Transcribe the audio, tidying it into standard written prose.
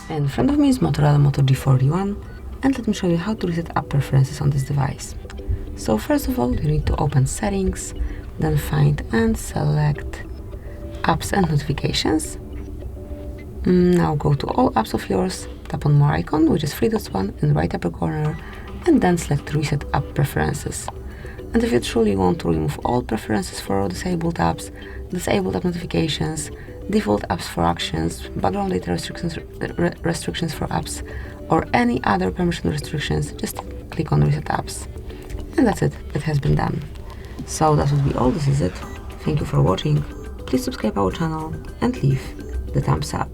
In front of me is Motorola Moto G41, and let me show you how to reset app preferences on this device. So first of all, you need to open Settings, then find and select Apps and Notifications. Now go to all apps of yours, tap on More icon, which is 3 dots one in the right upper corner, and then select Reset App Preferences. And if you truly want to remove all preferences for disabled apps, disabled app notifications, default apps for actions, background data restrictions for apps, or any other permission restrictions, just click on Reset Apps. And that's it, it has been done. So that would be all, this is it. Thank you for watching, please subscribe our channel and leave the thumbs up.